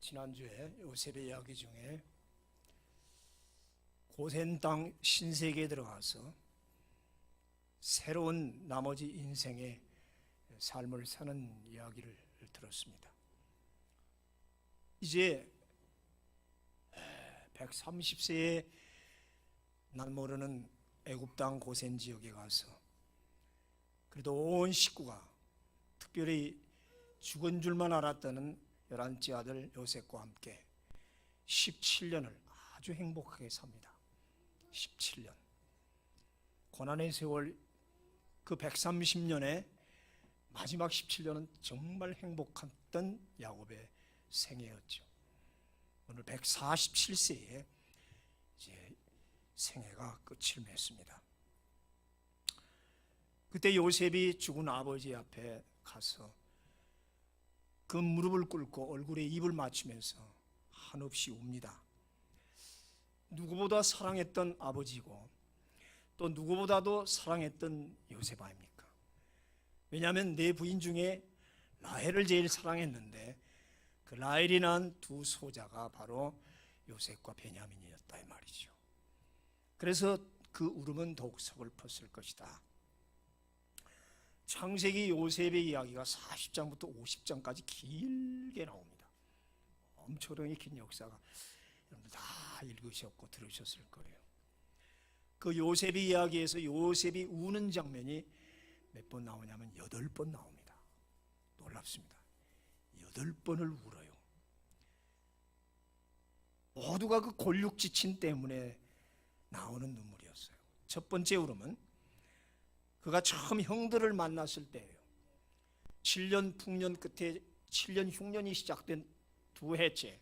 지난주에 요셉의 이야기 중에 고센 땅 신세계에 들어가서 새로운 나머지 인생의 삶을 사는 이야기를 들었습니다. 이제 130세에 날 모르는 애굽 땅 고센 지역에 가서 그래도 온 식구가, 특별히 죽은 줄만 알았다는 11째 아들 요셉과 함께 17년을 아주 행복하게 삽니다. 17년. 고난의 세월 그 130년의 마지막 17년은 정말 행복했던 야곱의 생애였죠. 오늘 147세에 이제 생애가 끝을 맺습니다. 그때 요셉이 죽은 아버지 앞에 가서 그 무릎을 꿇고 얼굴에 입을 맞추면서 한없이 웁니다. 누구보다 사랑했던 아버지고 또 누구보다도 사랑했던 요셉 아닙니까? 왜냐하면 내 부인 중에 라헬을 제일 사랑했는데 그 라헬이 낳은 두 소자가 바로 요셉과 베냐민이었다 이 말이죠. 그래서 그 울음은 더욱 서글펐을 것이다. 창세기 요셉의 이야기가 40장부터 50장까지 길게 나옵니다. 엄청나게 긴 역사가 여러분들 다 읽으셨고 들으셨을 거예요. 그 요셉의 이야기에서 요셉이 우는 장면이 몇 번 나오냐면 8번 나옵니다. 놀랍습니다. 8번을 울어요. 모두가 그 골육지침 때문에 나오는 눈물이었어요. 첫 번째 울음은 그가 처음 형들을 만났을 때예요. 7년 풍년 끝에 7년 흉년이 시작된 두 해째,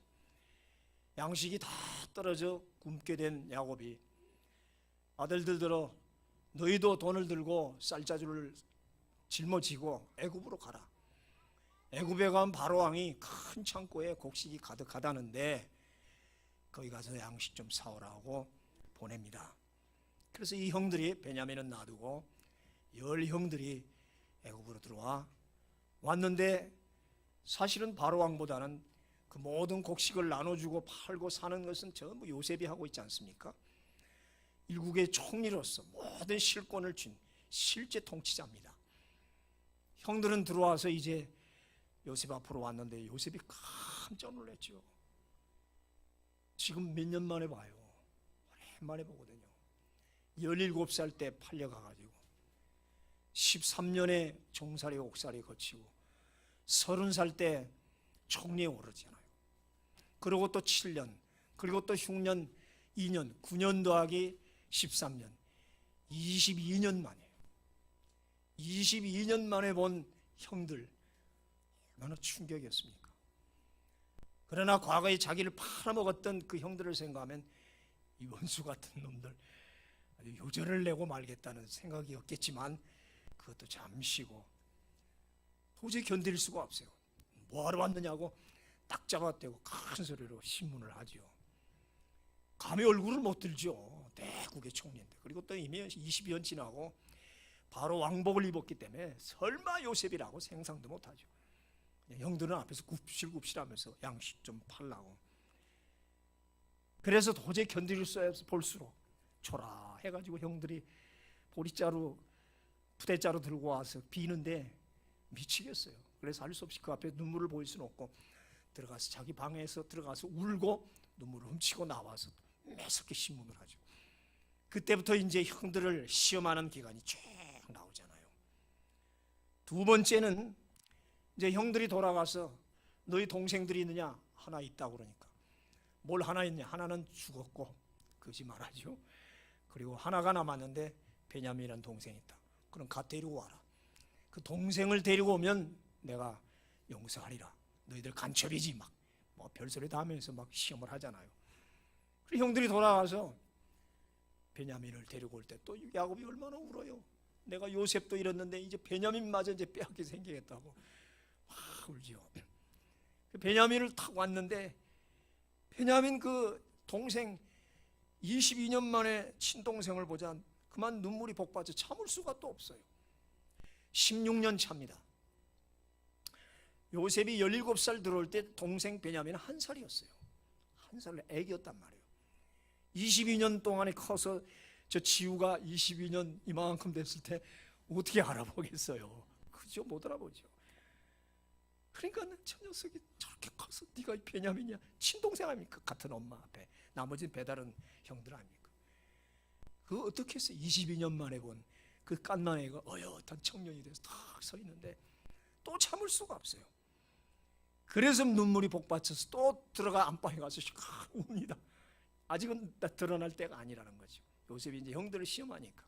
양식이 다 떨어져 굶게 된 야곱이 아들들들어 너희도 돈을 들고 쌀자루를 짊어지고 애굽으로 가라. 애굽에 간 바로왕이 큰 창고에 곡식이 가득하다는데 거기 가서 양식 좀 사오라고 보냅니다. 그래서 이 형들이 베냐민은 놔두고 10형들이 애굽으로 들어와 왔는데 사실은 바로왕보다는 그 모든 곡식을 나눠주고 팔고 사는 것은 전부 요셉이 하고 있지 않습니까? 일국의 총리로서 모든 실권을 쥔 실제 통치자입니다. 형들은 들어와서 이제 요셉 앞으로 왔는데 요셉이 깜짝 놀랐죠. 지금 몇 년 만에 봐요. 오랜만에 보거든요. 17살 때 팔려가가지고 13년의 종살이 옥살이 거치고 30살 때 총리에 오르잖아요. 그리고 또 7년, 그리고 또 흉년 2년, 9년 더하기 13년, 22년 만에 22년 만에 본 형들, 얼마나 충격이었습니까? 그러나 과거에 자기를 팔아먹었던 그 형들을 생각하면 이 원수 같은 놈들 아주 요절을 내고 말겠다는 생각이었겠지만 그것도 잠시고 도저히 견딜 수가 없어요. 뭐하러 왔느냐고 딱 잡아떼고 큰 소리로 신문을 하죠. 감히 얼굴을 못 들죠. 대국의 총리인데. 그리고 또 이미 20년 지나고 바로 왕복을 입었기 때문에 설마 요셉이라고 생상도 못하죠. 형들은 앞에서 굽실굽실하면서 양식 좀 팔라고. 그래서 도저히 견딜 수 없어 볼수록 초라 해가지고 형들이 보리자루 부대자루 들고 와서 비는데 미치겠어요. 그래서 할 수 없이 그 앞에 눈물을 보일 수는 없고 들어가서 자기 방에서 들어가서 울고 눈물을 훔치고 나와서 매섭게 신문을 하죠. 그때부터 이제 형들을 시험하는 기간이 쭉 나오잖아요. 두 번째는 이제 형들이 돌아가서 너희 동생들이 있느냐? 하나 있다고 그러니까 뭘 하나 있냐? 하나는 죽었고 거짓말하죠. 그리고 하나가 남았는데 베냐민이라는 동생이 있다. 그럼 가 데리고 와라. 그 동생을 데리고 오면 내가 용서하리라. 너희들 간첩이지 막 뭐 별소리 다 하면서 막 시험을 하잖아요. 그리고 형들이 돌아가서 베냐민을 데리고 올 때 또 야곱이 얼마나 울어요. 내가 요셉도 잃었는데 이제 베냐민마저 이제 빼앗게 생기겠다고 막 울지요. 베냐민을 탁 왔는데 베냐민 그 동생 22년 만에 친동생을 보자 그만 눈물이 복받쳐 참을 수가 또 없어요. 16년 차입니다. 요셉이 17살 들어올 때 동생 베냐민은 1살이었어요. 1살 애기였단 말이에요. 22년 동안에 커서 저 지우가 22년 이만큼 됐을 때 어떻게 알아보겠어요? 그죠? 못 알아보죠. 그러니까 저 녀석이 저렇게 커서 네가 베냐민이야, 친동생 아닙니까? 같은 엄마 앞에. 나머지는 배다른 형들 아닙니까? 그거 어떻게 했어요? 22년 만에 본 그 깐난 애가 어엿한 청년이 돼서 탁 서 있는데 또 참을 수가 없어요. 그래서 눈물이 복받쳐서 또 들어가 안방에 가서 웁니다. 아직은 드러날 때가 아니라는 거죠. 요셉이 이제 형들을 시험하니까.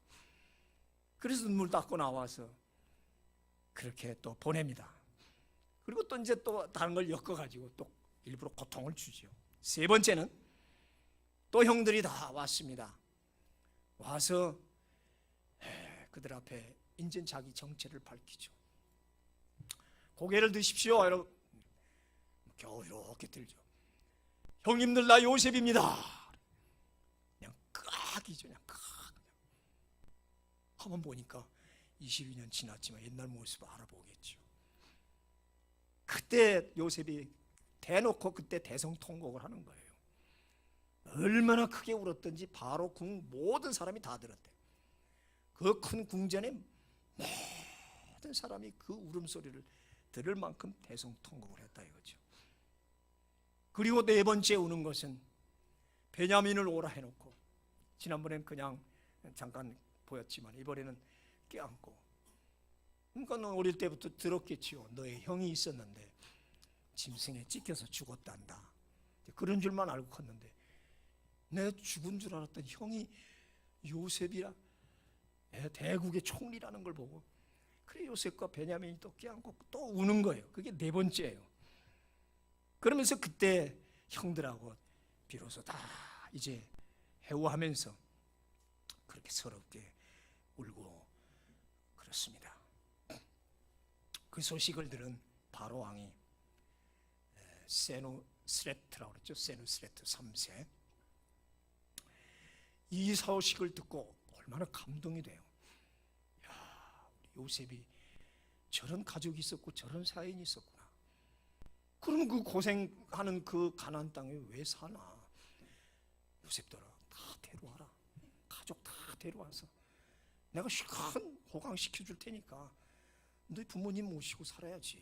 그래서 눈물 닦고 나와서 그렇게 또 보냅니다. 그리고 또 이제 또 다른 걸 엮어가지고 또 일부러 고통을 주죠. 세 번째는 또 형들이 다 왔습니다. 와서 그들 앞에 인전 자기 정체를 밝히죠. 고개를 드십시오. 이러고 겨우 이렇게 들죠. 형님들, 나 요셉입니다. 그냥 깍이죠. 그냥 깍. 한번 보니까 22년 지났지만 옛날 모습을 알아보겠죠. 그때 요셉이 대놓고 그때 대성통곡을 하는 거예요. 얼마나 크게 울었던지 바로 궁 모든 사람이 다 들었대요. 그 큰 궁전에 모든 사람이 그 울음소리를 들을 만큼 대성통곡을 했다 이거죠. 그리고 네 번째 우는 것은 베냐민을 오라 해놓고, 지난번엔 그냥 잠깐 보였지만 이번에는 껴안고, 그러니까 너 어릴 때부터 들었겠지요. 너의 형이 있었는데 짐승에 찢겨서 죽었단다. 그런 줄만 알고 컸는데 내가 죽은 줄 알았던 형이 요셉이라 대국의 총리라는 걸 보고, 그래 요셉과 베냐민이 또 껴안고 또 우는 거예요. 그게 네 번째예요. 그러면서 그때 형들하고 비로소 다 이제 회우하면서 그렇게 서럽게 울고 그렇습니다. 그 소식을 들은 바로 왕이 세누스레트라고 그랬죠. 세누스레트 3세. 이 소식을 듣고 얼마나 감동이 돼요. 야, 우리 요셉이 저런 가족이 있었고 저런 사연이 있었구나. 그럼 그 고생하는 그 가나안 땅에 왜 사나? 요셉들아, 다 데려와라. 가족 다 데려와서 내가 큰 호강시켜 줄 테니까 너희 부모님 모시고 살아야지.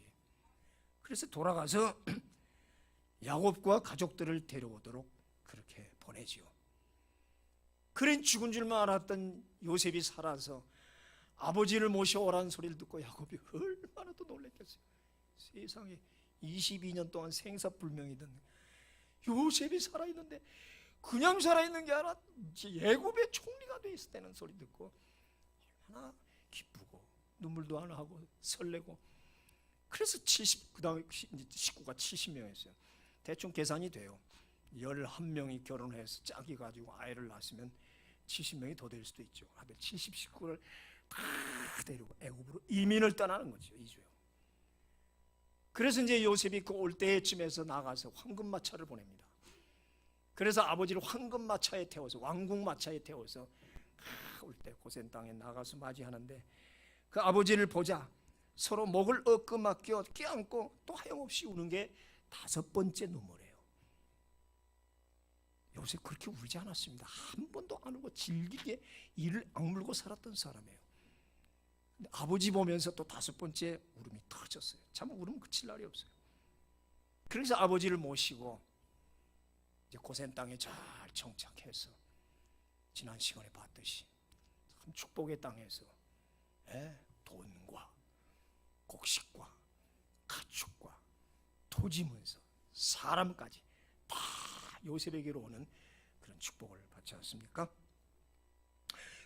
그래서 돌아가서 야곱과 가족들을 데려오도록 그렇게 보내지요. 그런 죽은 줄만 알았던 요셉이 살아서 아버지를 모셔오라는 소리를 듣고 야곱이 얼마나 또 놀랐겠어요. 세상에 22년 동안 생사불명이던 요셉이 살아있는데, 그냥 살아있는 게 아니라 애굽의 총리가 돼 있을 때는 소리 듣고 얼마나 기쁘고 눈물도 안 하고 설레고. 그래서 그 다음에 식구가 70명이었어요. 대충 계산이 돼요. 11명이 결혼해서 짝이 가지고 아이를 낳았으면 70명이 더 될 수도 있죠. 아들 70식구를 다 데리고 애굽으로 이민을 떠나는 거죠. 이주요. 그래서 이제 요셉이 그 올 때쯤에서 나가서 황금마차를 보냅니다. 그래서 아버지를 황금마차에 태워서, 왕궁마차에 태워서 올 때 고센 땅에 나가서 맞이하는데, 그 아버지를 보자 서로 목을 엇금맞겨 껴안고 또 하염없이 우는 게 5번째 눈물이에요. 요셉 그렇게 울지 않았습니다. 한 번도 안 울고 질기게 이를 악물고 살았던 사람이에요. 근데 아버지 보면서 또 5번째 울음이 터졌어요. 참 울음 그칠 날이 없어요. 그래서 아버지를 모시고 이제 고센 땅에 잘 정착해서 지난 시간에 봤듯이 참 축복의 땅에서 돈과 곡식과 가축과 토지 문서 사람까지 다 요셉에게로 오는 그런 축복을 받지 않습니까?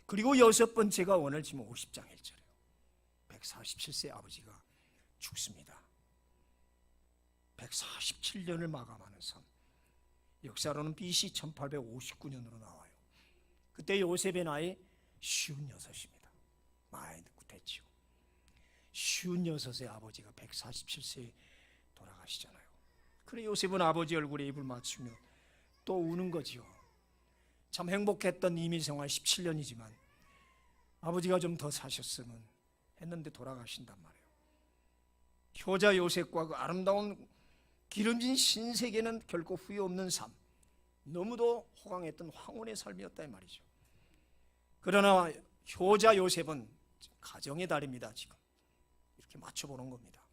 그리고 6번째가 오늘 지금 50장 1절이에요. 147세 아버지가 죽습니다. 147년을 마감하는 삶. 역사로는 BC 1859년으로 나와요. 그때 요셉의 나이 56입니다. 많이 됐죠. 56의 아버지가 147세에 돌아가시잖아요. 그래 요셉은 아버지 얼굴에 입을 맞추며 또 우는 거지요. 참 행복했던 이민 생활 17년이지만 아버지가 좀 더 사셨으면 했는데 돌아가신단 말이에요. 효자 요셉과 그 아름다운 기름진 신세계는 결코 후회 없는 삶, 너무도 호강했던 황혼의 삶이었다 이 말이죠. 그러나 효자 요셉은 가정의 달입니다. 지금 이렇게 맞춰보는 겁니다.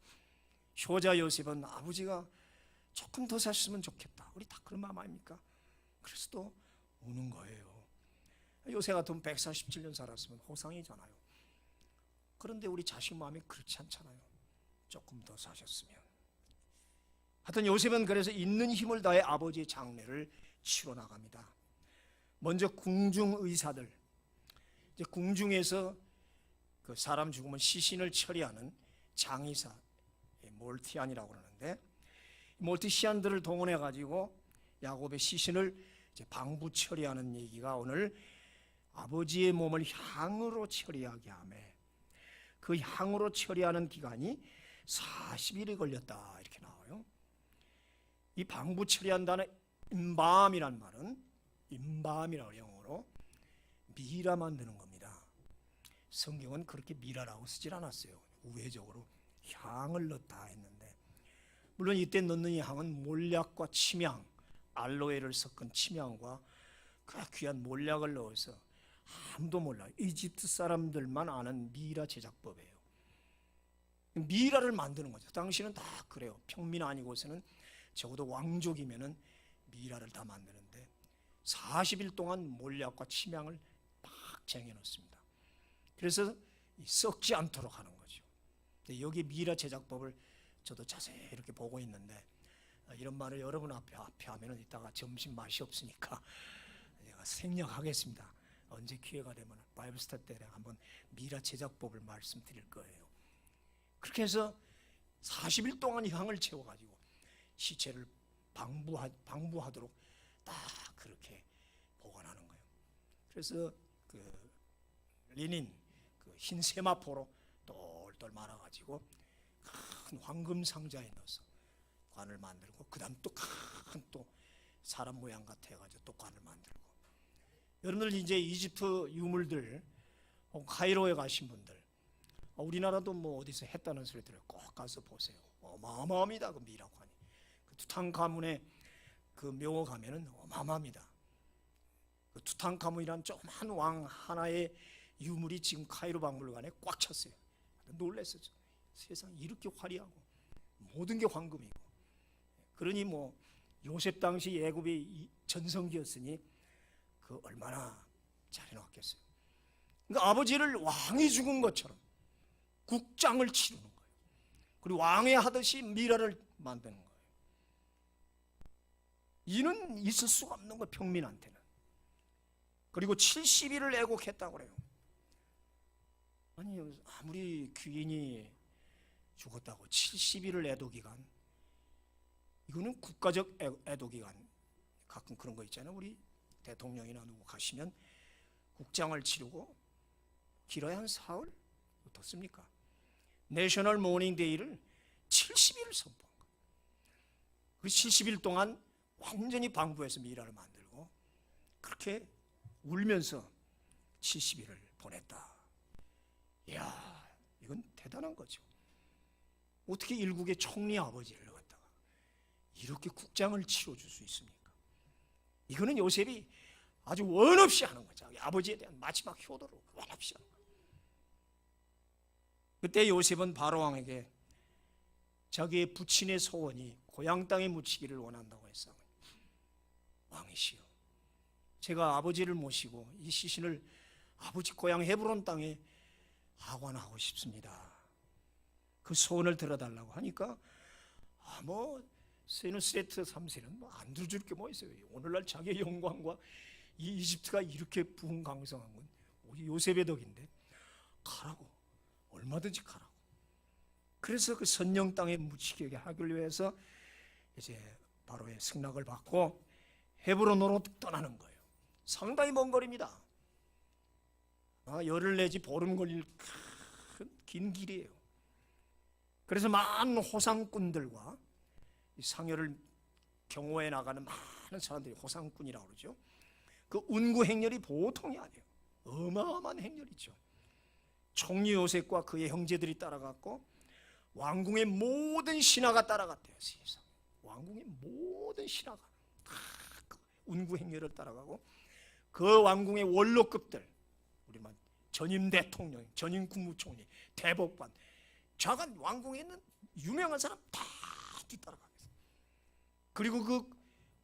효자 요셉은 아버지가 조금 더 사셨으면 좋겠다, 우리 다 그런 마음 아닙니까? 그래서 또 우는 거예요. 요새 같으면 147년 살았으면 호상이잖아요. 그런데 우리 자식 마음이 그렇지 않잖아요. 조금 더 사셨으면. 하여튼 요셉은 그래서 있는 힘을 다해 아버지의 장례를 치러 나갑니다. 먼저 궁중 의사들, 이제 궁중에서 그 사람 죽으면 시신을 처리하는 장의사, 몰티안이라고 그러는데, 몰티시안들을 동원해 가지고 야곱의 시신을 이제 방부 처리하는 얘기가 오늘 아버지의 몸을 향으로 처리하게 하며 그 향으로 처리하는 기간이 40일이 걸렸다 이렇게 나와요. 이 방부 처리한다는 임밤이란 말은 임밤이라고 영어로 미라 만드는 겁니다. 성경은 그렇게 미라라고 쓰질 않았어요. 우회적으로 향을 넣다 했는데, 물론 이때 넣는 이 향은 몰약과 침향, 알로에를 섞은 침향과 그 귀한 몰약을 넣어서 아무도 몰라요. 이집트 사람들만 아는 미라 제작법이에요. 미라를 만드는 거죠. 당시는 다 그래요. 평민 아니고서는 적어도 왕족이면은 미라를 다 만드는데 40일 동안 몰약과 침향을 막 쟁여 놓습니다. 그래서 썩지 않도록 하는 거죠. 여기 미라 제작법을 저도 자세히 이렇게 보고 있는데, 이런 말을 여러분 앞에 하면은 이따가 점심 맛이 없으니까 제가 생략하겠습니다. 언제 기회가 되면 바이블 스터디 때 한번 미라 제작법을 말씀드릴 거예요. 그렇게 해서 40일 동안 향을 채워가지고 시체를 방부하도록 딱 그렇게 보관하는 거예요. 그래서 그 리닌, 그 흰 세마포로 똘똘 말아가지고 큰 황금 상자에 넣어서 관을 만들고, 그 다음 또 큰 또 사람 모양 같아 해가지고 또 관을 만들고. 여러분들 이제 이집트 유물들, 카이로에 가신 분들, 우리나라도 뭐 어디서 했다는 소리 들어요. 꼭 가서 보세요. 어마어마합니다. 그 미라관이. 그 투탕카문의 그 묘 가면은 어마어마합니다. 그 투탕카문이란 조그만 왕 하나의 유물이 지금 카이로 박물관에 꽉 찼어요. 놀랐었죠. 세상 이렇게 화려하고 모든 게 황금이고. 그러니 뭐 요셉 당시 애굽의 전성기였으니 그 얼마나 잘해놨겠어요. 그러니까 아버지를 왕이 죽은 것처럼 국장을 치르는 거예요. 그리고 왕이 하듯이 미라를 만드는 거예요. 이는 있을 수가 없는 거예요, 평민한테는. 그리고 70일을 애곡했다고 그래요. 아니, 아무리 귀인이 죽었다고 70일을 애도기간, 이거는 국가적 애도기간. 가끔 그런 거 있잖아요. 우리 대통령이나 누구 가시면 국장을 치르고 길어야 한 사흘 어떻습니까? 내셔널 모닝 데이를 70일을 선포한 거예요. 그 70일 동안 완전히 방부해서 미라를 만들고 그렇게 울면서 70일을 보냈다. 이야, 이건 대단한 거죠. 어떻게 일국의 총리 아버지를 갖다가 이렇게 국장을 치러줄 수 있습니까? 이거는 요셉이 아주 원 없이 하는 거죠. 아버지에 대한 마지막 효도로 원 없이 하는 거예요. 그때 요셉은 바로왕에게 자기의 부친의 소원이 고향 땅에 묻히기를 원한다고 했어요. 왕이시여, 제가 아버지를 모시고 이 시신을 아버지 고향 헤브론 땅에 하관하고 싶습니다. 그 소원을 들어달라고 하니까 뭐 세누스레트 3세는 뭐 안 들어줄 게 뭐 있어요. 오늘날 자기의 영광과 이 이집트가 이렇게 부흥강성한 건 오직 요셉의 덕인데 가라고, 얼마든지 가라고. 그래서 그 선영 땅에 묻히게 하기 위해서 이제 바로의 승낙을 받고 헤브론으로 떠나는 거예요. 상당히 먼 거리입니다. 열흘 내지 보름 걸릴 긴 길이에요. 그래서 많은 호상꾼들과 상여를 경호해 나가는 많은 사람들이 호상꾼이라고 그러죠. 그 운구 행렬이 보통이 아니에요. 어마어마한 행렬이죠. 총리 요셉과 그의 형제들이 따라갔고 왕궁의 모든 신하가 따라갔대요. 세상 왕궁의 모든 신하가 다 운구 행렬을 따라가고 그 왕궁의 원로급들, 우리만 전임 대통령, 전임 국무총리, 대법관, 좌간 왕궁에 있는 유명한 사람 다 뒤따라가겠어요. 그리고 그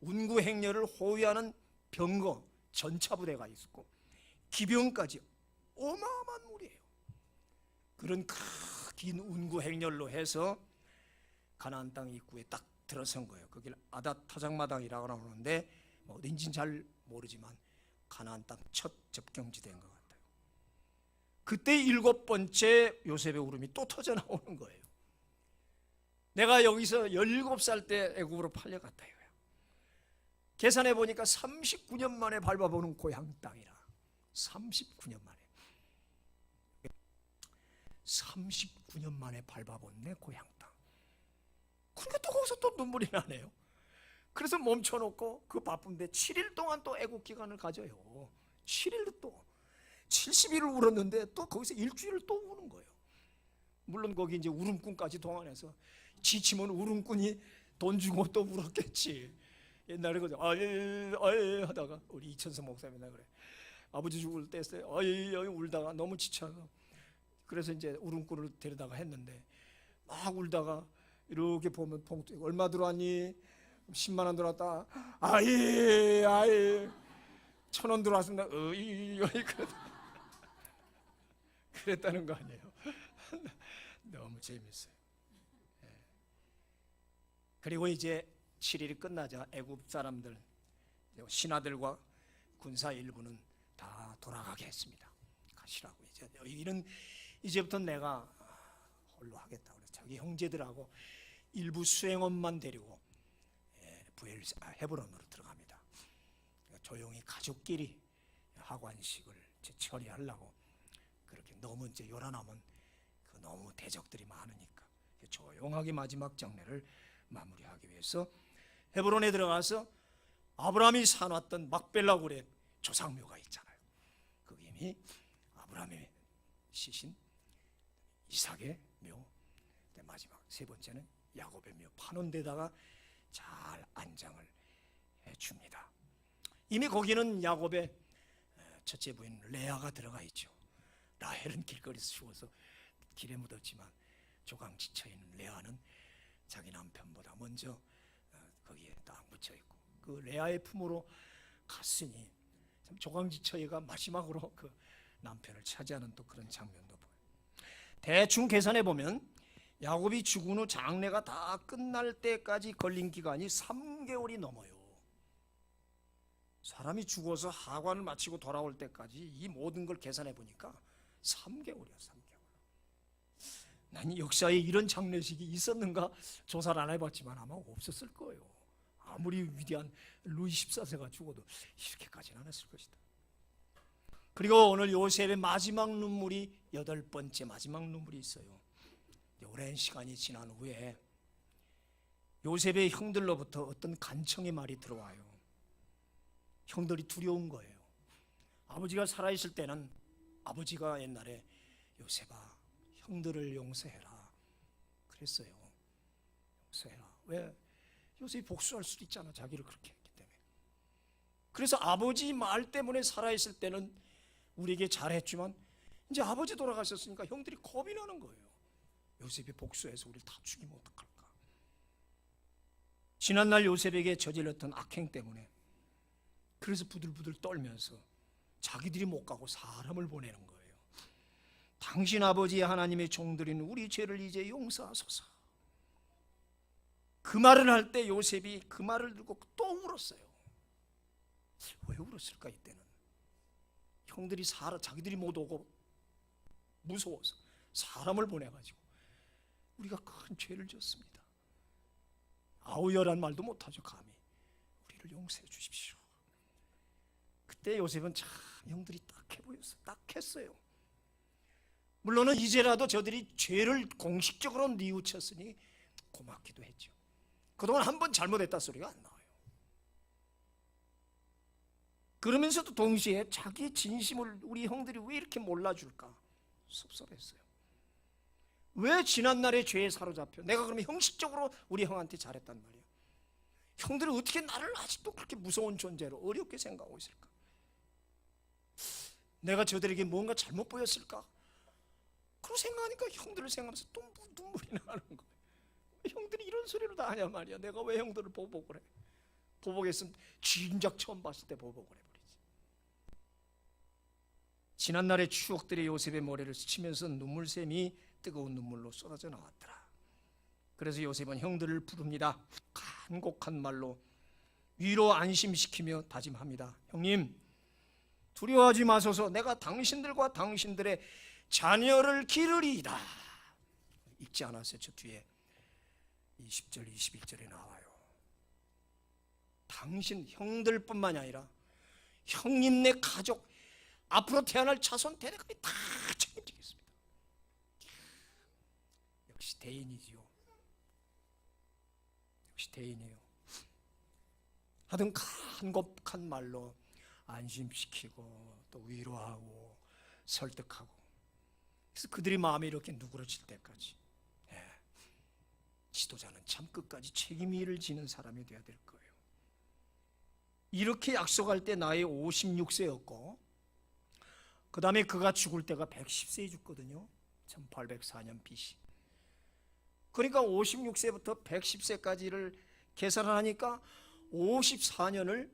운구 행렬을 호위하는 병거, 전차부대가 있었고 기병까지 어마어마한 무리예요. 그런 긴 운구 행렬로 해서 가나안 땅 입구에 딱 들어선 거예요. 거기를 아닷 타작마당이라고 하는데 어딘지는 잘 모르지만 가나안 땅 첫 접경지대인 것 같아요. 그때 7번째 요셉의 울음이 또 터져 나오는 거예요. 내가 여기서 17살 때 애굽으로 팔려갔다 이거야. 계산해 보니까 39년 만에 밟아보는 고향 땅이라. 39년 만에 39년 만에 밟아본 내 고향 땅. 그러니까 또 거기서 또 눈물이 나네요. 그래서 멈춰놓고 그 바쁜데 7일 동안 또 애국 기간을 가져요. 7일도 또 70일을 울었는데 또 거기서 일주일을 또 우는 거예요. 물론 거기 이제 울음꾼까지 동원해서 지치면 울음꾼이 돈 주고 또 울었겠지. 옛날에 그죠? 아예 하다가 우리 이천서 목사님이나 그래. 아버지 죽을 때 아예 울다가 너무 지쳐서 그래서 이제 울음꾼을 데려다가 했는데 막 울다가 이렇게 보면 봉투 얼마 들어왔니? 10만 원 들어왔다. 아예 1,000원 들어왔습니다. 그랬다는 거 아니에요. 너무 재밌어요. 그리고 이제 7일이 끝나자 애굽 사람들, 신하들과 군사 일부는 다 돌아가게 했습니다. 가시라고 이제부터 내가 홀로 하겠다. 자기 형제들하고 일부 수행원만 데리고 헤브론으로 들어갑니다. 조용히 가족끼리 하관식을 처리하려고 그렇게 너무 이제 요란하면 너무 대적들이 많으니까 조용하게 마지막 장례를 마무리하기 위해서 헤브론에 들어가서 아브라함이 사놨던 막벨라굴의 조상묘가 있잖아요. 그 이미 아브라함의 시신 이삭의 묘, 마지막 세 번째는 야곱의 묘 파놓은 데다가 잘 안장을 해줍니다. 이미 거기는 야곱의 첫째 부인 레아가 들어가 있죠. 라헬은 길거리에서 죽어서 길에 묻었지만 조강지처 있는 레아는 자기 남편보다 먼저 거기에 딱 묻혀 있고 그 레아의 품으로 갔으니 참 조강지처가 마지막으로 그 남편을 차지하는 또 그런 장면도 보여요. 대충 계산해 보면 야곱이 죽은 후 장례가 다 끝날 때까지 걸린 기간이 3개월이 넘어요. 사람이 죽어서 하관을 마치고 돌아올 때까지 이 모든 걸 계산해 보니까 3개월이야. 3개월. 난 역사에 이런 장례식이 있었는가 조사를 안 해봤지만 아마 없었을 거예요. 아무리 위대한 루이 14세가 죽어도 이렇게까지는 안 했을 것이다. 그리고 오늘 요셉의 마지막 눈물이 8번째 마지막 눈물이 있어요. 오랜 시간이 지난 후에 요셉의 형들로부터 어떤 간청의 말이 들어와요. 형들이 두려운 거예요. 아버지가 살아있을 때는 아버지가 옛날에 요셉아 형들을 용서해라 그랬어요. 용서해라. 왜? 요셉이 복수할 수도 있잖아. 자기를 그렇게 했기 때문에. 그래서 아버지 말 때문에 살아있을 때는 우리에게 잘했지만 이제 아버지 돌아가셨으니까 형들이 겁이 나는 거예요. 요셉이 복수해서 우리를 다 죽이면 어떡할까. 지난날 요셉에게 저질렀던 악행 때문에 그래서 부들부들 떨면서 자기들이 못 가고 사람을 보내는 거예요. 당신 아버지 하나님의 종들인 우리 죄를 이제 용서하소서. 그 말을 할 때 요셉이 그 말을 듣고 또 울었어요. 왜 울었을까 이때는? 형들이 자기들이 못 오고 무서워서 사람을 보내가지고 우리가 큰 죄를 지었습니다. 아우여란 말도 못하죠. 감히 우리를 용서해 주십시오. 그때 요셉은 참 형들이 딱해 보였어요. 딱했어요. 물론은 이제라도 저들이 죄를 공식적으로 뉘우쳤으니 고맙기도 했죠. 그동안 한 번 잘못했다 소리가 안 나와요. 그러면서도 동시에 자기의 진심을 우리 형들이 왜 이렇게 몰라줄까 섭섭했어요. 왜 지난날의 죄에 사로잡혀 내가 그러면 형식적으로 우리 형한테 잘했단 말이야. 형들은 어떻게 나를 아직도 그렇게 무서운 존재로 어렵게 생각하고 있을까? 내가 저들에게 뭔가 잘못 보였을까? 그런 생각하니까 형들을 생각하면서 또 눈물이 나는 거예요. 형들이 이런 소리를 다 하냐 말이야. 내가 왜 형들을 보복을 해? 보복했으면 진작 처음 봤을 때 보복을 해버리지. 지난날의 추억들이 요셉의 머리를 스치면서 눈물샘이 뜨거운 눈물로 쏟아져 나왔더라. 그래서 요셉은 형들을 부릅니다. 간곡한 말로 위로 안심시키며 다짐합니다. 형님, 두려워하지 마소서. 내가 당신들과 당신들의 자녀를 기르리이다. 읽지 않았어요? 저 뒤에 20절 21절에 나와요. 당신 형들뿐만이 아니라 형님네 가족, 앞으로 태어날 자손 대대까지 다 책임지겠습니다. 역시 대인이지요. 역시 대인이에요. 하여튼 간곡한 말로 안심시키고 또 위로하고 설득하고, 그래서 그들이 마음이 이렇게 누그러질 때까지 지도자는 참 끝까지 책임을 지는 사람이 되어야 될 거예요. 이렇게 약속할 때 나이 56세였고 그 다음에 그가 죽을 때가 110세에 죽거든요. 1804년 BC. 그러니까 56세부터 110세까지를 계산을 하니까 54년을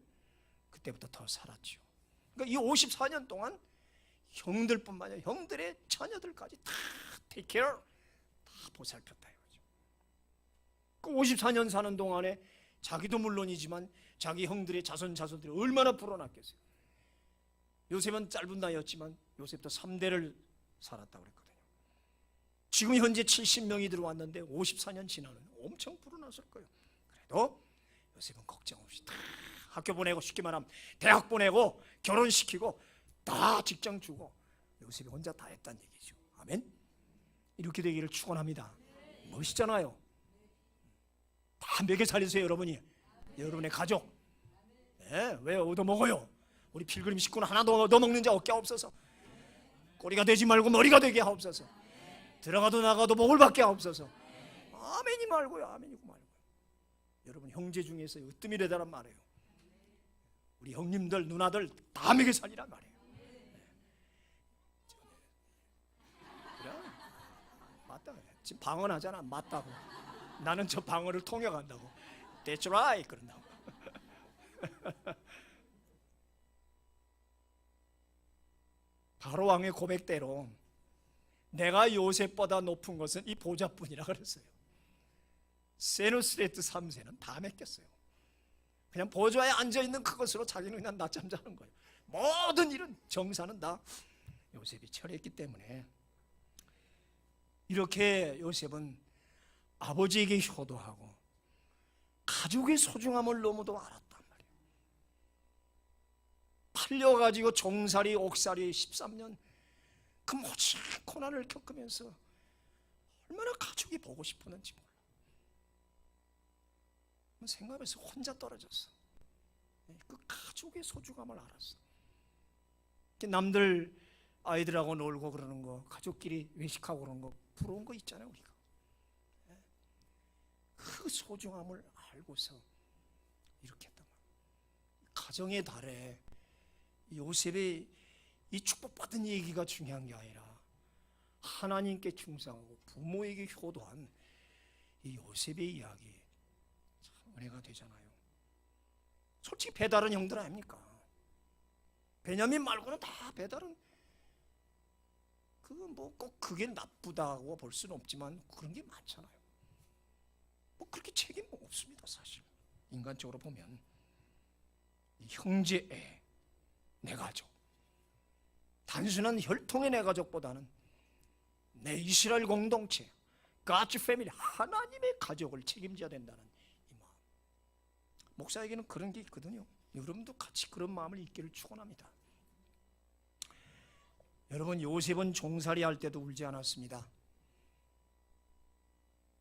그때부터 더 살았죠. 그러니까 이 54년 동안 형들뿐만 아니라 형들의 자녀들까지 다 take care, 다 보살폈다 이거죠. 그 54년 사는 동안에 자기도 물론이지만 자기 형들의 자손들이 얼마나 불어났겠어요. 요셉은 짧은 나이였지만 요셉도 3대를 살았다고 그랬거든요. 지금 현재 70명이 들어왔는데 54년 지나는 엄청 불어났을 거예요. 그래도 요셉은 걱정 없이 다 학교 보내고, 쉽게 말하면 대학 보내고 결혼시키고 다 직장 주고 요셉이 혼자 다 했다는 얘기죠. 아멘. 이렇게 되기를 축원합니다. 멋있잖아요. 다 먹여 살리세요 여러분이. 여러분의 가족. 왜 얻어먹어요? 우리 필그림 식구는 하나 더 얻어먹는 자 없게 하옵소서. 꼬리가 되지 말고 머리가 되게 하옵소서. 들어가도 나가도 복을 받게 하옵소서. 아멘이 말고요. 아멘이고 말고요. 여러분 형제 중에서 으뜸이래다란 말이에요. 우리 형님들 누나들 다 먹여 살리란 말이에요. 그래? 맞다. 지금 방언하잖아. 맞다고. 나는 저 방언을 통역한다고. That's right. 그런다고. 바로 왕의 고백대로 내가 요셉보다 높은 것은 이 보좌뿐이라 그랬어요. 세누스레트 3세는 다 맡겼어요. 그냥 보좌에 앉아있는 그것으로 자기는 그냥 낮잠 자는 거예요. 모든 일은 정사는 다 요셉이 처리했기 때문에 이렇게 요셉은 아버지에게 효도하고 가족의 소중함을 너무도 알았단 말이에요. 팔려가지고 종살이 옥살이 13년 그 모진 고난을 겪으면서 얼마나 가족이 보고 싶었는지 몰라. 생각해서 혼자 떨어졌어. 그 가족의 소중함을 알았어. 남들 아이들하고 놀고 그러는 거, 가족끼리 외식하고 그러는 거 부러운 거 있잖아요 우리가. 그 소중함을 알고서 이렇게 했단 말이에요. 가정의 달에 요셉의 이 축복받은 얘기가 중요한 게 아니라 하나님께 충성하고 부모에게 효도한 이 요셉의 이야기 참 은혜가 되잖아요. 솔직히 배달은 형들 아닙니까? 베냐민 말고는 다 배달은 그건 뭐 꼭 그게 나쁘다고 볼 수는 없지만 그런 게 많잖아요. 뭐 그렇게 책임 없습니다 사실. 인간적으로 보면 이 형제애, 내 가족, 단순한 혈통의 내 가족보다는 내 이스라엘 공동체, God's family, 하나님의 가족을 책임져야 된다는 이 마음. 목사에게는 그런 게 있거든요. 여러분도 같이 그런 마음을 있기를 축원합니다. 여러분, 요셉은 종살이 할 때도 울지 않았습니다.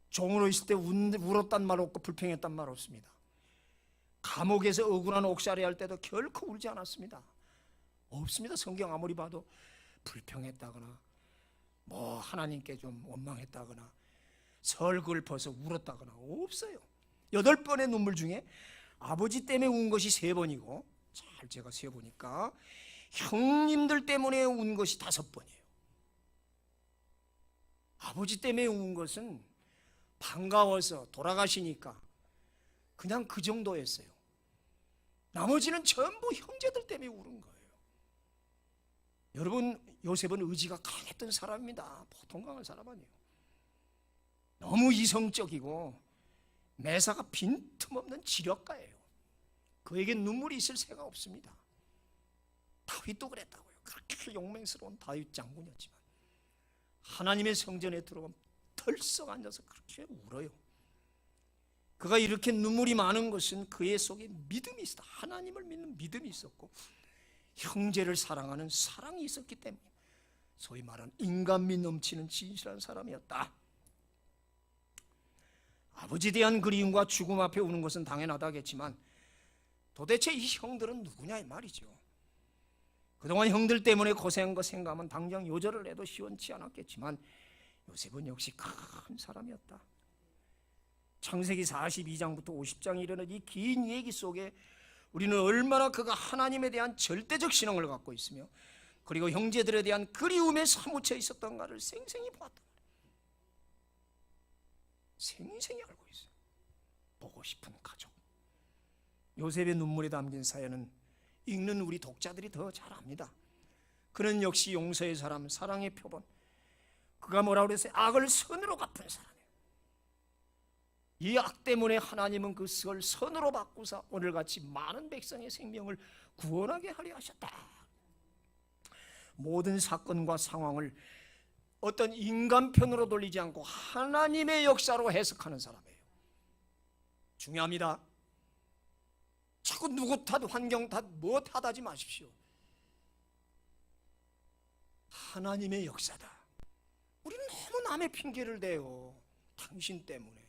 종으로 있을 때 울었단 말 없고 불평했단 말 없습니다. 감옥에서 억울한 옥살이 할 때도 결코 울지 않았습니다. 없습니다. 성경 아무리 봐도 불평했다거나 뭐 하나님께 좀 원망했다거나 설글 벗어 울었다거나 없어요. 8번의 눈물 중에 아버지 때문에 운 것이 3번이고, 잘 제가 세어보니까 형님들 때문에 운 것이 5번이에요. 아버지 때문에 운 것은 반가워서 돌아가시니까 그냥 그 정도였어요. 나머지는 전부 형제들 때문에 울은 거예요. 여러분, 요셉은 의지가 강했던 사람입니다. 보통 강한 사람 아니에요. 너무 이성적이고 매사가 빈틈없는 지력가예요. 그에게 눈물이 있을 새가 없습니다. 다윗도 그랬다고요. 그렇게 용맹스러운 다윗 장군이었지만 하나님의 성전에 들어가면 덜썩 앉아서 그렇게 울어요. 그가 이렇게 눈물이 많은 것은 그의 속에 믿음이 있었다. 하나님을 믿는 믿음이 있었고 형제를 사랑하는 사랑이 있었기 때문에 소위 말하는 인간미 넘치는 진실한 사람이었다. 아버지에 대한 그리움과 죽음 앞에 우는 것은 당연하다겠지만 도대체 이 형들은 누구냐 이 말이죠. 그동안 형들 때문에 고생한 거 생각하면 당장 요절을 해도 시원치 않았겠지만 요셉은 역시 큰 사람이었다. 창세기 42장부터 50장에 이르는 이 긴 얘기 속에 우리는 얼마나 그가 하나님에 대한 절대적 신앙을 갖고 있으며 그리고 형제들에 대한 그리움에 사무쳐 있었던가를 생생히 보았다. 생생히 알고 있어요. 보고 싶은 가족. 요셉의 눈물에 담긴 사연은 읽는 우리 독자들이 더 잘 압니다. 그는 역시 용서의 사람, 사랑의 표본. 그가 뭐라고 그랬어요? 악을 선으로 갚은 사람이에요. 이 악 때문에 하나님은 그 악을 선으로 바꾸사 오늘같이 많은 백성의 생명을 구원하게 하려 하셨다. 모든 사건과 상황을 어떤 인간 편으로 돌리지 않고 하나님의 역사로 해석하는 사람이에요. 중요합니다. 자꾸 누구 탓, 환경 탓, 뭐 탓하지 마십시오. 하나님의 역사다. 우리는 너무 남의 핑계를 대요. 당신 때문에.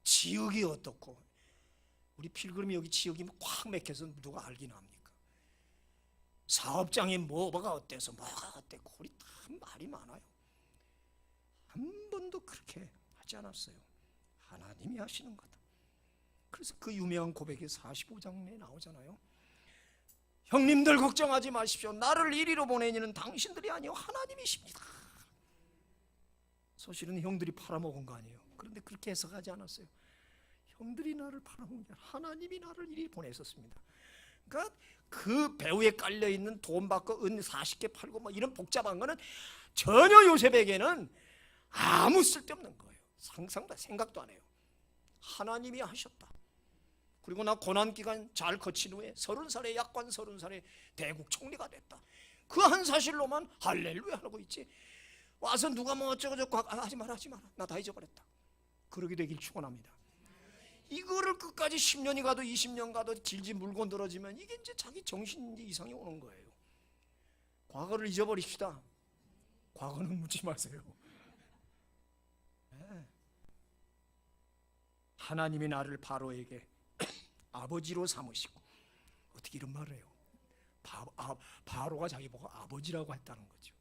지역이 어떻고, 우리 필그림이 여기 지역이 꽉 맥혀서 누가 알기나 합니까? 사업장이 뭐가 어때서 뭐가 어땠고, 우리 참 말이 많아요. 한 번도 그렇게 하지 않았어요. 하나님이 하시는 거다. 그래서 그 유명한 고백이 45장에 나오잖아요. 형님들 걱정하지 마십시오. 나를 이리로 보내니는 당신들이 아니요 하나님이십니다. 사실은 형들이 팔아먹은 거 아니에요. 그런데 그렇게 해석하지 않았어요. 형들이 나를 팔아먹은 게 아니라 하나님이 나를 이리 보내셨습니다. 그러니까 그 배후에 깔려있는 돈 받고 은 40개 팔고 뭐 이런 복잡한 거는 전혀 요셉에게는 아무 쓸데없는 거예요. 상상도 생각도 안 해요. 하나님이 하셨다. 그리고 나 고난기간 잘 거친 후에 30살에 약관 30살에 대국 총리가 됐다. 그 한 사실로만 할렐루야 하고 있지. 와서 누가 뭐 어쩌고저쩌고 하지 마라 나 다 잊어버렸다. 그러게 되길 축원합니다. 이거를 끝까지 10년이 가도 20년 가도 질질 물고 늘어지면 이게 이제 자기 정신 이상이 오는 거예요. 과거를 잊어버립시다. 과거는 묻지 마세요. 네. 하나님이 나를 바로에게 아버지로 삼으시고, 어떻게 이런 말을 해요? 바로가 자기 보고 아버지라고 했다는 거죠.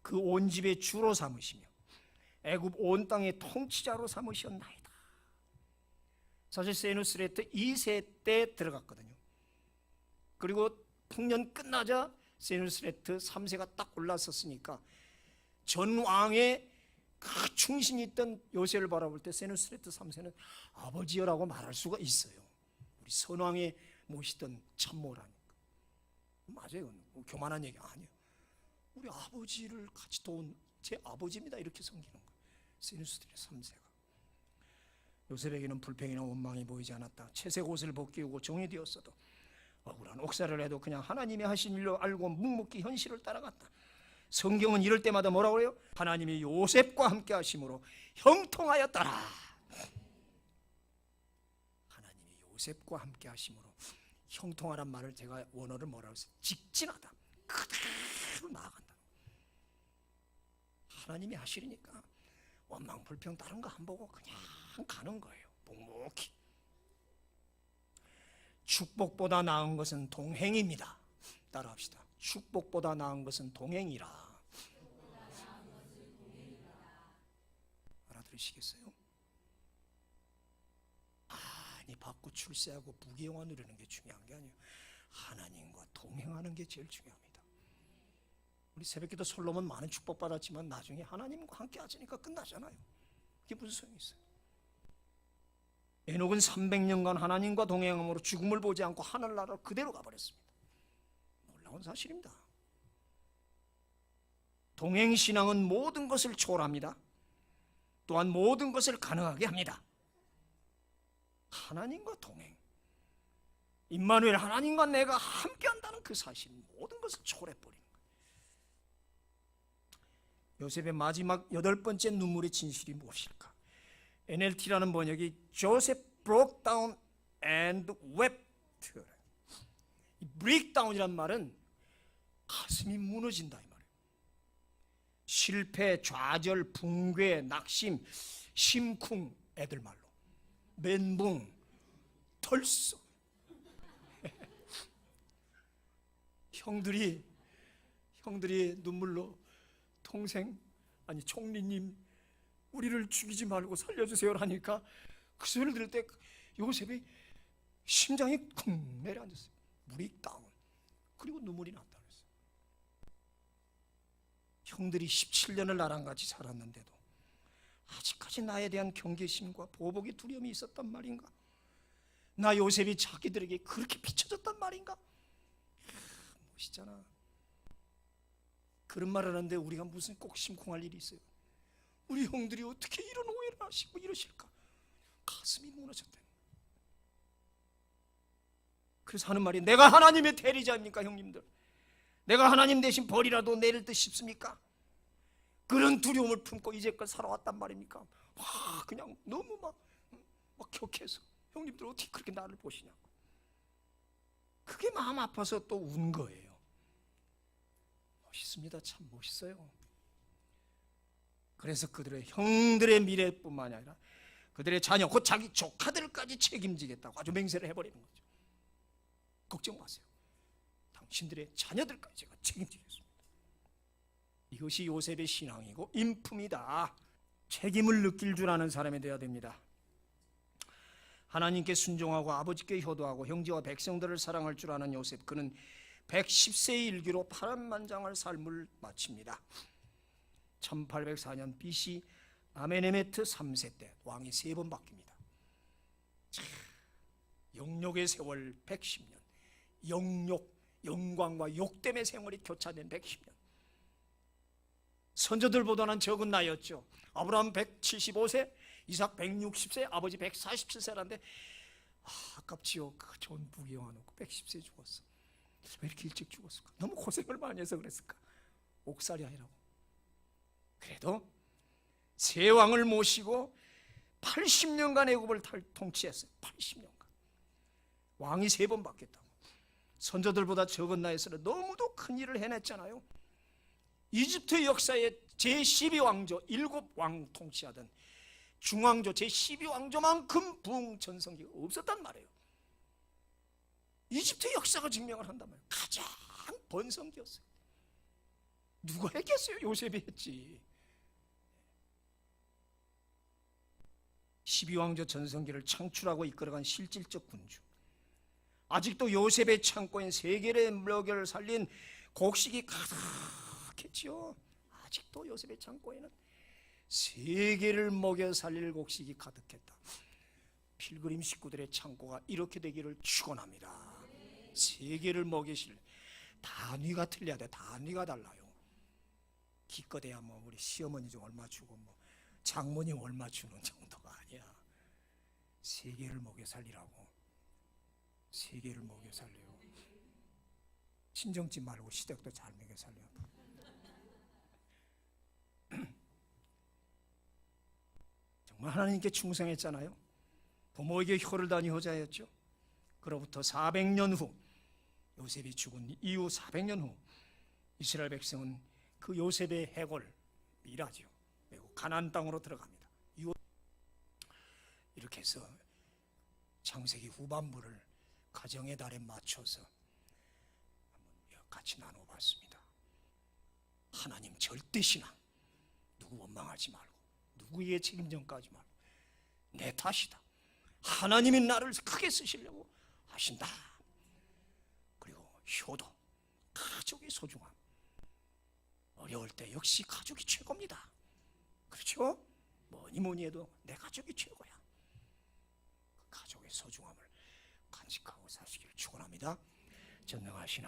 그 온 집의 주로 삼으시며 애굽 온 땅의 통치자로 삼으셨나이다. 사실 세누스레트 2세 때 들어갔거든요. 그리고 풍년 끝나자 세누스레트 3세가 딱 올랐었으니까 전 왕의 그 충신이 있던 요셉을 바라볼 때 세누스레트 3세는 아버지여라고 말할 수가 있어요. 우리 선왕에 모시던 참모라니까. 맞아요. 교만한 얘기 아니에요. 우리 아버지를 같이 도운 제 아버지입니다. 이렇게 섬기는 거예요. 세누스레트 3세가. 요셉에게는 불평이나 원망이 보이지 않았다. 채색 옷을 벗기우고 종이 되었어도 억울한 옥살을 해도 그냥 하나님이 하신 일로 알고 묵묵히 현실을 따라갔다. 성경은 이럴 때마다 뭐라고 해요? 하나님이 요셉과 함께 하심으로 형통하였더라. 하나님이 요셉과 함께 하심으로 형통하란 말을 제가 원어를 뭐라고 했어요? 직진하다. 그대로 나아간다. 하나님이 하시니까 원망 불평 다른 거 안 보고 그냥 가는 거예요. 묵묵히. 축복보다 나은 것은 동행입니다. 따라합시다. 축복보다 나은 것은 동행이라. 그러시겠어요? 많이 받고 출세하고 부귀영화 누리는 게 중요한 게 아니에요. 하나님과 동행하는 게 제일 중요합니다. 우리 새벽기도 솔로몬 많은 축복 받았지만 나중에 하나님과 함께 하시니까 끝나잖아요. 그게 무슨 소용이 있어요? 에녹은 300년간 하나님과 동행함으로 죽음을 보지 않고 하늘나라로 그대로 가버렸습니다. 놀라운 사실입니다. 동행신앙은 모든 것을 초월합니다. 또한 모든 것을 가능하게 합니다. 하나님과 동행, 임마누엘, 하나님과 내가 함께한다는 그 사실, 모든 것을 초월해버리는 거예요. 요셉의 마지막 8번째 눈물의 진실이 무엇일까? NLT라는 번역이 Joseph broke down and wept. 이 break down이란 말은 가슴이 무너진다 이 말이에요. 실패, 좌절, 붕괴, 낙심, 심쿵, 애들 말로 멘붕, 털썩. 형들이 눈물로 동생, 아니 총리님 우리를 죽이지 말고 살려주세요 하니까 그 소리를 들을 때 요셉이 심장이 쿵 내려앉았어요. 물이 다운. 그리고 눈물이 났다 그랬어요. 형들이 17년을 나랑 같이 살았는데도 아직까지 나에 대한 경계심과 보복의 두려움이 있었단 말인가? 나 요셉이 자기들에게 그렇게 비춰졌단 말인가? 멋있잖아. 그런 말을 하는데 우리가 무슨 꼭 심쿵할 일이 있어요? 우리 형들이 어떻게 이런 오해를 하시고 이러실까? 가슴이 무너졌대. 그래서 하는 말이, 내가 하나님의 대리자입니까 형님들? 내가 하나님 대신 벌이라도 내릴 듯 싶습니까? 그런 두려움을 품고 이제껏 살아왔단 말입니까? 그냥 너무 막 격해서 형님들 어떻게 그렇게 나를 보시냐고. 그게 마음 아파서 또 운 거예요. 멋있습니다. 참 멋있어요. 그래서 그들의 형들의 미래뿐만 아니라 그들의 자녀, 곧 자기 조카들까지 책임지겠다고 아주 맹세를 해버리는 거죠. 걱정 마세요. 당신들의 자녀들까지 제가 책임지겠습니다. 이것이 요셉의 신앙이고 인품이다. 책임을 느낄 줄 아는 사람이 되어야 됩니다. 하나님께 순종하고 아버지께 효도하고 형제와 백성들을 사랑할 줄 아는 요셉, 그는 110세의 일기로 파란만장할 삶을 마칩니다. 1804년 BC 아메네메트 3세 때 왕이 3번 바뀝니다. 영욕의 세월 110년, 영광과 욕 때문에 생활이 교차된 110년. 선조들보다는 적은 나이였죠. 아브라함 175세, 이삭 160세, 아버지 147세라는데 아깝지요. 그 좋은 부귀영화 놓고 110세에 죽었어. 왜 이렇게 일찍 죽었을까? 너무 고생을 많이 해서 그랬을까? 옥살이 아니라고. 그래도 세 왕을 모시고 80년간 애굽을 통치했어요. 80년간. 왕이 3번 바뀌었다고. 선조들보다 적은 나이에서는 너무도 큰 일을 해냈잖아요. 이집트 역사의 제12왕조 7왕 통치하던 중왕조 제12왕조만큼 부흥 전성기가 없었단 말이에요. 이집트 역사가 증명을 한단 말이에요. 가장 번성기였어요. 누가 했겠어요? 요셉이 했지. 12왕조 전성기를 창출하고 이끌어간 실질적 군주. 아직도 요셉의 창고엔 세계의 먹여를 살린 곡식이 가득했지요. 아직도 요셉의 창고에는 세계를 먹여 살릴 곡식이 가득했다. 필그림 식구들의 창고가 이렇게 되기를 축원합니다. 세계를 먹이실, 단위가 틀려야 돼. 단위가 달라요. 기껏해야 뭐 우리 시어머니 좀 얼마 주고 뭐 장모님 얼마 주는 정도가 아니야. 세계를 먹여 살리라고. 세계를 먹여 살려요. 친정집 말고 시댁도 잘 먹여 살려. 정말 하나님께 충성했잖아요. 부모에게 혀를 다니 효자였죠. 그로부터 400년 후, 요셉이 죽은 이후 400년 후 이스라엘 백성은 그 요셉의 해골 미라죠. 그리고 가나안 땅으로 들어갑니다. 이렇게 해서 창세기 후반부를 가정의 달에 맞춰서 한번 같이 나눠봤습니다. 하나님 절대 신앙, 누구 원망하지 말고, 누구 누구의 책임전까지 말고 내 탓이다. 하나님이 나를 크게 쓰시려고 하신다. 그리고 효도, 가족의 소중함. 어려울 때 역시 가족이 최고입니다. 그렇죠? 뭐니 해도 내 가족이 최고야. 그 가족의 소중함을 간직하고 사시기를 축원합니다. 전능하신